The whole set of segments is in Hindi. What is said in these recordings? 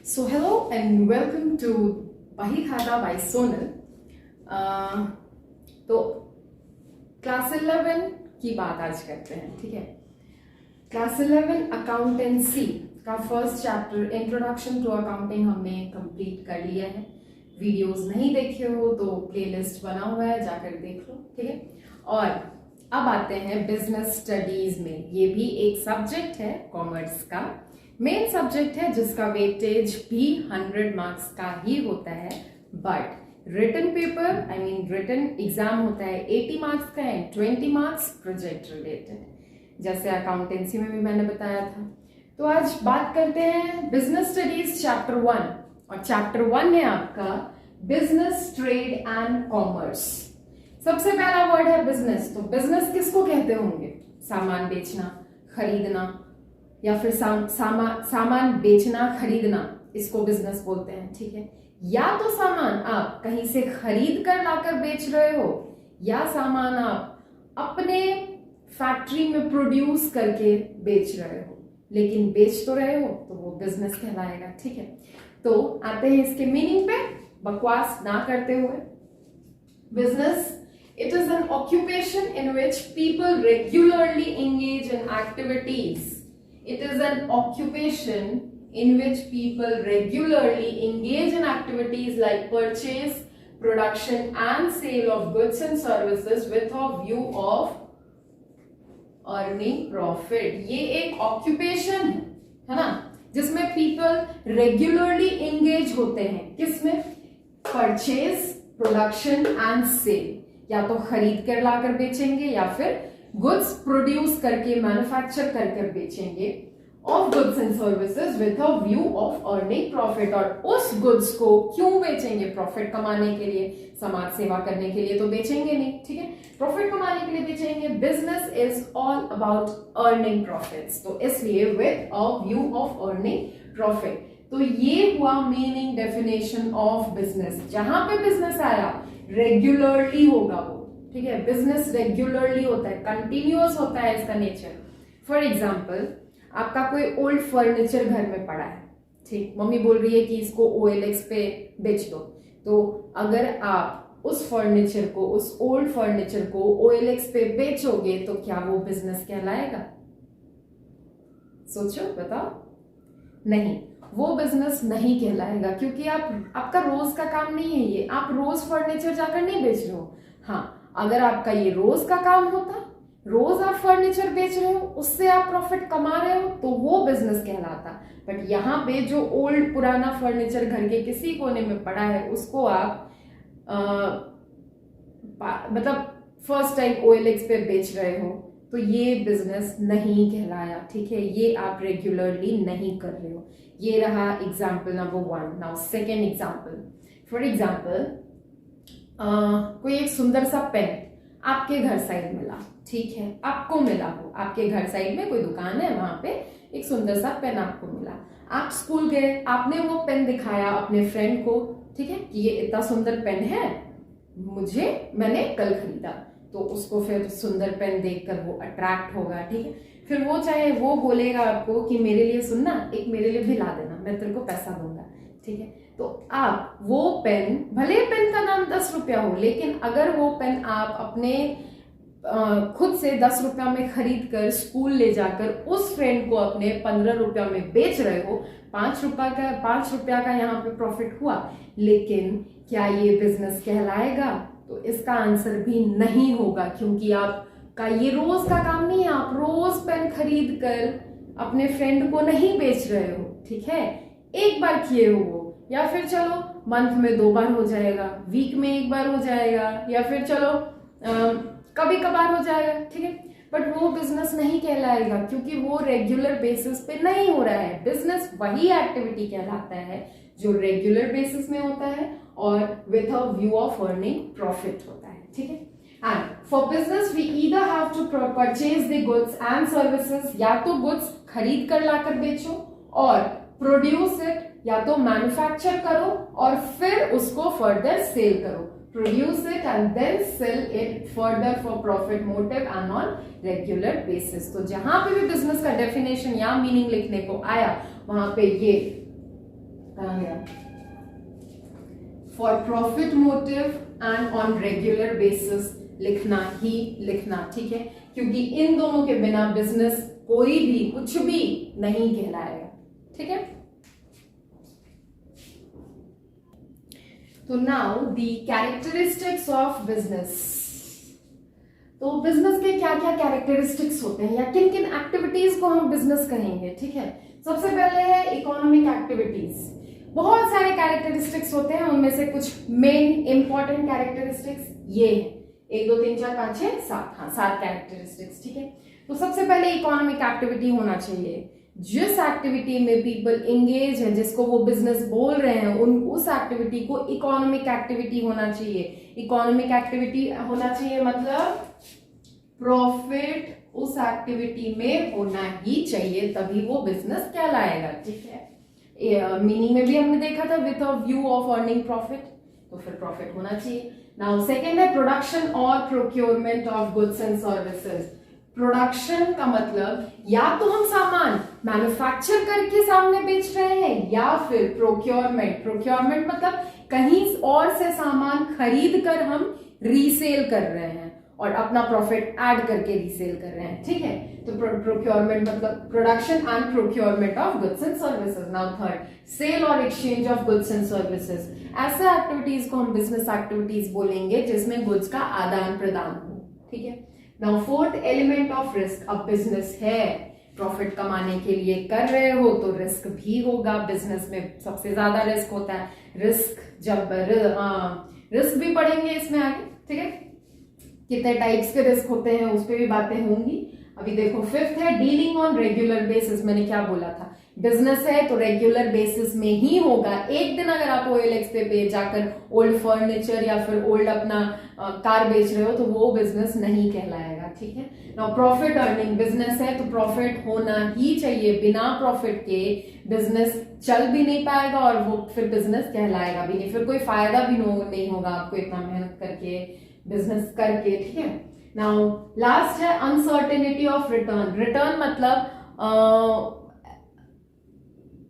So hello and welcome to Bahi Khata by Sonal. तो क्लास 11 की बात आज करते हैं, ठीक है। क्लास 11 अकाउंटेंसी का first chapter introduction to accounting हमने कंप्लीट कर लिया है। वीडियोस नहीं देखे हो तो प्लेलिस्ट बना हुआ है, जाकर देख लो, ठीक है। और अब आते हैं बिजनेस स्टडीज में। ये भी एक सब्जेक्ट है कॉमर्स का, मेन सब्जेक्ट है जिसका वेटेज भी 100 मार्क्स का ही होता है, but written paper written exam होता है 80 मार्क्स का एंड 20 मार्क्स प्रोजेक्ट रिलेटेड, जैसे अकाउंटेंसी में भी मैंने बताया था। तो आज बात करते हैं बिजनेस स्टडीज चैप्टर 1, और चैप्टर 1 है आपका बिजनेस, ट्रेड एंड कॉमर्स। सबसे पहला वर्ड है बिजनेस। तो बिजनेस किसको कहते होंगे? सामान बेचना, खरीदना, या फिर सामान बेचना, खरीदना, इसको बिजनेस बोलते हैं, ठीक है। या तो सामान आप कहीं से खरीद कर लाकर बेच रहे हो, या सामान आप अपने फैक्ट्री में प्रोड्यूस करके बेच रहे हो, लेकिन बेच तो रहे हो, तो वो बिजनेस कहलाएगा, ठीक है। तो आते हैं इसके मीनिंग पे, बकवास ना करते हुए। Business, it is an occupation in which people regularly engage in activities. It is an occupation in which people regularly engage in activities like purchase, production and sale of goods and services with a view of earning profit. ये एक occupation है ना, जिसमें people regularly engage होते हैं। किसमें? Purchase, production and sale। या तो खरीद कर लाकर बेचेंगे, या फिर गुड्स प्रोड्यूस करके, मैन्युफैक्चर कर बेचेंगे, of goods and services with a view of earning profit. और उस गुड्स को क्यों बेचेंगे? प्रॉफिट कमाने के लिए, समाज सेवा करने के लिए तो बेचेंगे नहीं, ठीक है, प्रॉफिट कमाने के लिए बेचेंगे। Business is all about earning profits, तो इसलिए with a view of earning profit. तो ये हुआ मीनिंग, डेफिनेशन ऑफ बिजनेस। जहां पे बिजनेस आया, रेगुलरली होगा वो, ठीक है। बिजनेस रेगुलरली होता है, कंटिन्यूअस होता है इसका नेचर। फॉर एग्जाम्पल, आपका कोई ओल्ड फर्नीचर घर में पड़ा है, ठीक, मम्मी बोल रही है कि इसको OLX पे बेच दो। तो अगर आप उस फर्नीचर को, उस ओल्ड फर्नीचर को OLX पे बेचोगे, तो क्या वो बिजनेस कहलाएगा? सोचो, बताओ। नहीं, वो बिजनेस नहीं कहलाएगा, क्योंकि आपका रोज का काम नहीं है ये। आप रोज फर्नीचर जाकर नहीं बेच रहे हो। हाँ, अगर आपका ये रोज का काम होता, रोज आप फर्नीचर बेच रहे हो, उससे आप प्रॉफिट कमा रहे हो, तो वो बिजनेस कहलाता। बट यहाँ पे जो ओल्ड पुराना फर्नीचर घर के किसी कोने में पड़ा है, उसको आप मतलब फर्स्ट टाइम OLX पे बेच रहे हो, तो ये बिजनेस नहीं कहलाया, ठीक है। ये आप रेगुलरली नहीं कर रहे हो। ये रहा example number 1। Now second example. For example, कोई एक सुंदर सा पेन आपके घर साइड मिला, ठीक है, आपको मिला हो, आपके घर साइड में कोई दुकान है, वहां पे एक सुंदर सा पेन आपको मिला। आप स्कूल गए, आपने वो पेन दिखाया अपने फ्रेंड को, ठीक है, कि ये इतना सुंदर पेन है, मैंने कल खरीदा। तो उसको फिर सुंदर पेन देखकर वो अट्रैक्ट होगा, ठीक है। फिर वो चाहे वो बोलेगा आपको कि मेरे लिए सुनना, एक मेरे लिए भी ला देना, मैं तेरे को पैसा दूंगा, ठीक है। तो आप वो पेन, भले पेन का दाम 10 रुपया हो, लेकिन अगर वो पेन आप अपने खुद से 10 रुपया में खरीद कर स्कूल ले जाकर उस फ्रेंड को अपने 15 रुपया में बेच रहे हो, 5 रुपया का यहाँ पे प्रॉफिट हुआ, लेकिन क्या ये बिजनेस कहलाएगा? तो इसका आंसर भी नहीं होगा, क्योंकि आपका ये रोज का काम नहीं है। आप रोज पेन खरीद कर अपने फ्रेंड को नहीं बेच रहे हो, ठीक है। एक बार किए हो वो, या फिर चलो मंथ में 2 बार हो जाएगा, वीक में 1 बार हो जाएगा, या फिर चलो कभी कभार हो जाएगा, ठीक है। बट वो बिजनेस नहीं कहलाएगा, क्योंकि वो रेगुलर बेसिस पे नहीं हो रहा है। बिजनेस वही एक्टिविटी कहलाता है जो रेगुलर बेसिस में होता है और with a view of earning profit होता है, ठीक है। And for business we either have to purchase the goods and services, या तो गुड्स खरीद कर लाकर बेचो, और प्रोड्यूस इट, या तो मैन्युफैक्चर करो और फिर उसको फर्दर सेल करो। Produce it and then sell it further for profit motive and on regular basis. तो जहां पे भी बिजनेस का डेफिनेशन या मीनिंग लिखने को आया, वहां पे ये कहाँ गया, for profit motive and on regular basis लिखना ही लिखना, ठीक है, क्योंकि इन दोनों के बिना बिजनेस कोई भी कुछ भी नहीं कहलाएगा, ठीक है। तो now the characteristics of business. तो बिजनेस के क्या क्या कैरेक्टरिस्टिक्स होते हैं या किन किन एक्टिविटीज को हम बिजनेस कहेंगे, ठीक है। सबसे पहले है इकोनॉमिक एक्टिविटीज। बहुत सारे कैरेक्टरिस्टिक्स होते हैं, उनमें से कुछ मेन इंपॉर्टेंट कैरेक्टरिस्टिक्स ये है, 1 2 3 4 5 6 7, हाँ 7 कैरेक्टरिस्टिक्स, ठीक है। तो सबसे पहले इकोनॉमिक एक्टिविटी होना चाहिए। जिस एक्टिविटी में पीपल एंगेज है, जिसको वो बिजनेस बोल रहे हैं, उस एक्टिविटी को इकोनॉमिक एक्टिविटी होना चाहिए। इकोनॉमिक एक्टिविटी होना चाहिए मतलब प्रॉफिट उस एक्टिविटी में होना ही चाहिए, तभी वो बिजनेस कहलाएगा, ठीक है। मीनिंग में भी हमने देखा था with a view of earning profit, तो फिर प्रॉफिट होना चाहिए। नाउ सेकेंड है प्रोडक्शन और procurement of goods and services. Production का मतलब या तो हम सामान मैन्युफैक्चर करके सामने बेच रहे हैं, या फिर प्रोक्योरमेंट मतलब कहीं और से सामान खरीद कर हम रीसेल कर रहे हैं और अपना प्रॉफिट ऐड करके रीसेल कर रहे हैं, ठीक है। तो प्रोक्योरमेंट मतलब production and procurement of goods and services. Now third sale और exchange of goods and services. ऐसे एक्टिविटीज को हम बिजनेस एक्टिविटीज बोलेंगे जिसमें गुड्स का आदान प्रदान हो, ठीक है। Now fourth element of risk. अब बिजनेस है, प्रॉफिट कमाने के लिए कर रहे हो तो रिस्क भी होगा। बिजनेस में सबसे ज्यादा रिस्क होता है। रिस्क जब रिस्क भी पढ़ेंगे इसमें आगे, ठीक है। कितने टाइप्स के रिस्क होते हैं उस पर भी बातें होंगी। अभी देखो फिफ्थ है डीलिंग ऑन रेगुलर बेसिस। मैंने क्या बोला था, बिजनेस है तो रेगुलर बेसिस में ही होगा। एक दिन अगर आप OLX पे जाकर ओल्ड फर्नीचर या फिर ओल्ड अपना कार बेच रहे हो तो वो बिजनेस नहीं कहलाएगा, ठीक है। Now profit earning. बिजनेस है तो प्रॉफिट होना ही चाहिए, बिना प्रॉफिट के बिजनेस चल भी नहीं पाएगा और वो फिर बिजनेस कहलाएगा भी नहीं, फिर कोई फायदा भी नहीं होगा आपको इतना मेहनत करके बिजनेस करके, ठीक है। नाउ लास्ट है अनसर्टेनिटी ऑफ रिटर्न। रिटर्न मतलब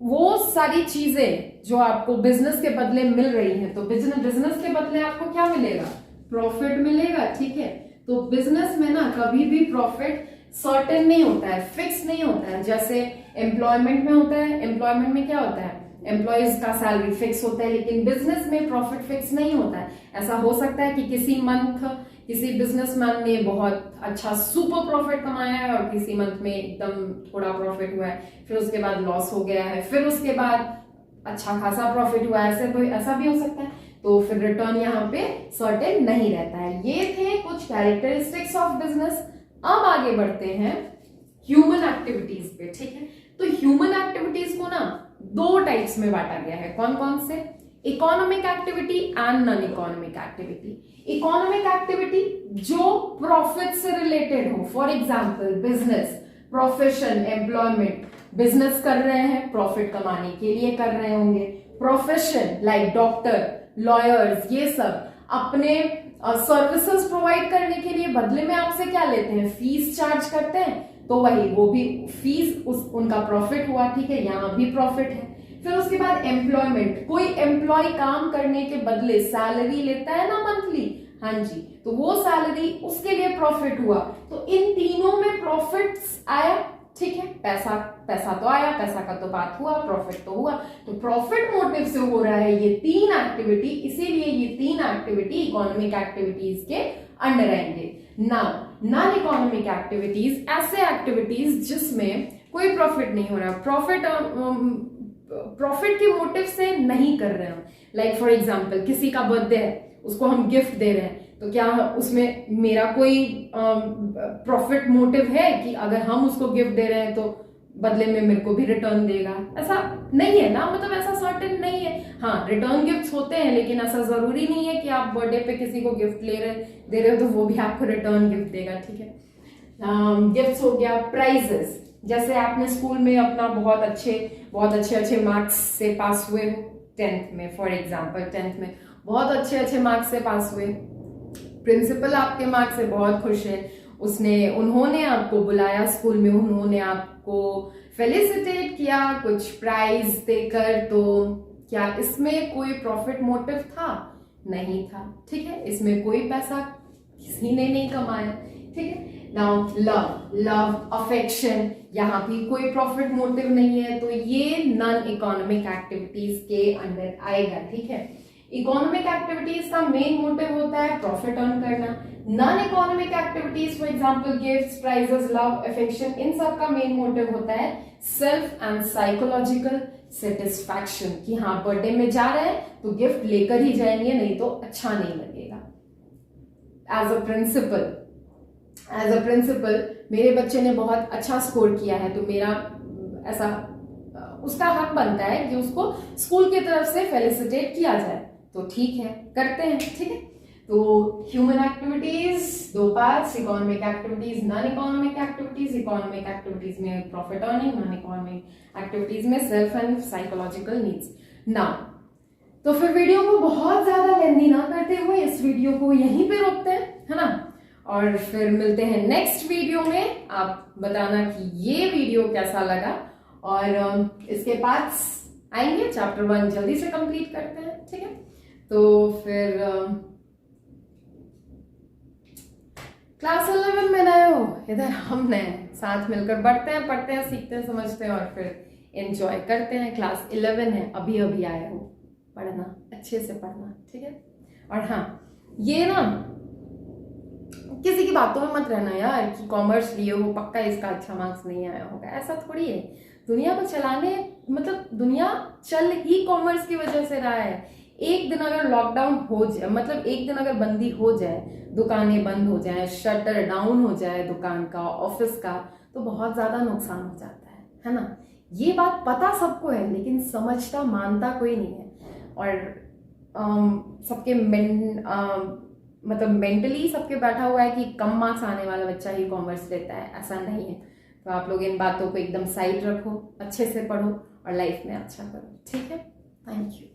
वो सारी चीजें जो आपको बिजनेस के बदले मिल रही हैं, तो बिजनेस के बदले आपको क्या मिलेगा, प्रॉफिट मिलेगा, ठीक है। तो बिजनेस में ना कभी भी प्रॉफिट सर्टेन नहीं होता है, फिक्स नहीं होता है, जैसे एम्प्लॉयमेंट में होता है। एम्प्लॉयमेंट में क्या होता है, एम्प्लॉयज का सैलरी फिक्स होता है, लेकिन बिजनेस में प्रॉफिट फिक्स नहीं होता है। ऐसा हो सकता है कि किसी मंथ किसी बिजनेसमैन ने बहुत अच्छा सुपर प्रॉफिट कमाया है और किसी मंथ में एकदम थोड़ा प्रॉफिट हुआ है, फिर उसके बाद लॉस हो गया है, फिर उसके बाद अच्छा खासा प्रॉफिट हुआ है, ऐसा भी हो सकता है। तो फिर रिटर्न यहाँ पे सर्टेन नहीं रहता है। ये थे कुछ कैरेक्टरिस्टिक्स ऑफ बिजनेस। अब आगे बढ़ते हैं ह्यूमन एक्टिविटीज पे, ठीक है। तो ह्यूमन एक्टिविटीज को ना 2 टाइप्स में बांटा गया है। कौन कौन से, economic activity and non economic activity. Economic activity जो प्रॉफिट से रिलेटेड हो, for example business, profession, employment. Business कर रहे हैं प्रॉफिट कमाने के लिए कर रहे होंगे। प्रोफेशन लाइक डॉक्टर, लॉयर्स, ये सब अपने सर्विसेज प्रोवाइड करने के लिए बदले में आपसे क्या लेते हैं, फीस चार्ज करते हैं, तो वही वो भी फीस उनका प्रॉफिट हुआ, ठीक है। यहाँ भी प्रॉफिट है। फिर उसके बाद एम्प्लॉयमेंट, कोई एम्प्लॉय काम करने के बदले सैलरी लेता है ना मंथली, हाँ जी, तो वो सैलरी उसके लिए प्रॉफिट हुआ। तो इन तीनों में प्रॉफिट आया, ठीक है। पैसा तो आया, पैसा का तो बात हुआ, प्रॉफिट तो हुआ। तो प्रॉफिट मोटिव से हो रहा है ये 3 एक्टिविटी, इसीलिए ये 3 एक्टिविटी इकोनॉमिक एक्टिविटीज के अंडर आएंगे। नाउ नॉन इकोनॉमिक एक्टिविटीज, ऐसे एक्टिविटीज जिसमें कोई प्रॉफिट नहीं हो रहा, प्रॉफिट के मोटिव से नहीं कर रहे हैं। लाइक फॉर एग्जाम्पल किसी का बर्थडे है, उसको हम गिफ्ट दे रहे हैं, तो क्या उसमें मेरा कोई प्रॉफिट मोटिव है कि अगर हम उसको गिफ्ट दे रहे हैं तो बदले में मेरे को भी रिटर्न देगा? ऐसा नहीं है ना, मतलब ऐसा सर्टेन नहीं है। हाँ, रिटर्न गिफ्ट्स होते हैं, लेकिन ऐसा जरूरी नहीं है कि आप बर्थडे पे किसी को गिफ्ट दे रहे हो तो वो भी आपको रिटर्न गिफ्ट देगा, ठीक है। गिफ्ट्स हो गया। प्राइजेस, जैसे आपने स्कूल में अपना बहुत अच्छे मार्क्स से पास हुए हो 10th में, फॉर एग्जांपल 10th में बहुत अच्छे मार्क्स से पास हुए, प्रिंसिपल आपके मार्क्स से बहुत खुश है, उन्होंने आपको बुलाया स्कूल में, उन्होंने आपको फेलिसिटेट किया कुछ प्राइज देकर, तो क्या इसमें कोई प्रॉफिट मोटिव था? नहीं था, ठीक है। इसमें कोई पैसा किसी ने नहीं कमाया, ठीक है। नाउ लव अफेक्शन, यहाँ भी कोई प्रॉफिट मोटिव नहीं है, तो ये नॉन इकोनॉमिक एक्टिविटीज के अंदर आएगा, ठीक है। इकोनॉमिक एक्टिविटीज का मेन मोटिव होता है प्रॉफिट अर्न करना। Non economic activities for example gifts, prizes, love, affection, इन सब का मेन मोटिव होता है सेल्फ एंड साइकोलॉजिकल सेटिस्फैक्शन, कि हाँ बर्थडे में जा रहे हैं तो गिफ्ट लेकर ही जाएंगे, नहीं तो अच्छा नहीं लगेगा। एज अ प्रिंसिपल मेरे बच्चे ने बहुत अच्छा स्कोर किया है, तो मेरा ऐसा उसका हक बनता है कि उसको स्कूल की तरफ से फेलिसिटेट किया जाए, तो ठीक है, करते हैं, ठीक है। तो ह्यूमन एक्टिविटीज दो parts, economic activities, non economic activities. Economic activities में profit earning, non economic activities में self and psychological needs. Now तो फिर वीडियो को बहुत ज्यादा लेंदी ना करते हुए इस वीडियो को यहीं पे रोकते हैं, है ना, और फिर मिलते हैं नेक्स्ट वीडियो में। आप बताना कि ये वीडियो कैसा लगा, और इसके पार्ट्स आएंगे, चैप्टर 1 जल्दी से कंप्लीट करते हैं, ठीक है। तो फिर क्लास 11 में नए हो, इधर हम नए, साथ मिलकर बढ़ते हैं, पढ़ते हैं, सीखते हैं, समझते हैं और फिर एंजॉय करते हैं। क्लास 11 है, अभी अभी आए हो, पढ़ना अच्छे से पढ़ना, ठीक है। और हाँ, ये ना किसी की बातों में मत रहना यार कि कॉमर्स लिए हो पक्का इसका अच्छा मार्क्स नहीं आया होगा, ऐसा थोड़ी है। दुनिया को चलाने, मतलब दुनिया चल ही कॉमर्स की वजह से रहा है। एक दिन अगर लॉकडाउन हो जाए, मतलब एक दिन अगर बंदी हो जाए, दुकानें बंद हो जाए, शटर डाउन हो जाए दुकान का, ऑफिस का, तो बहुत ज्यादा नुकसान हो जाता है ना। ये बात पता सबको है, लेकिन समझता मानता कोई नहीं है। और सबके मतलब मेंटली सबके बैठा हुआ है कि कम मार्क्स आने वाला बच्चा ही कॉमर्स लेता है, ऐसा नहीं है। तो आप लोग इन बातों को एकदम साइड रखो, अच्छे से पढ़ो और लाइफ में अच्छा करो, ठीक है। Thank you.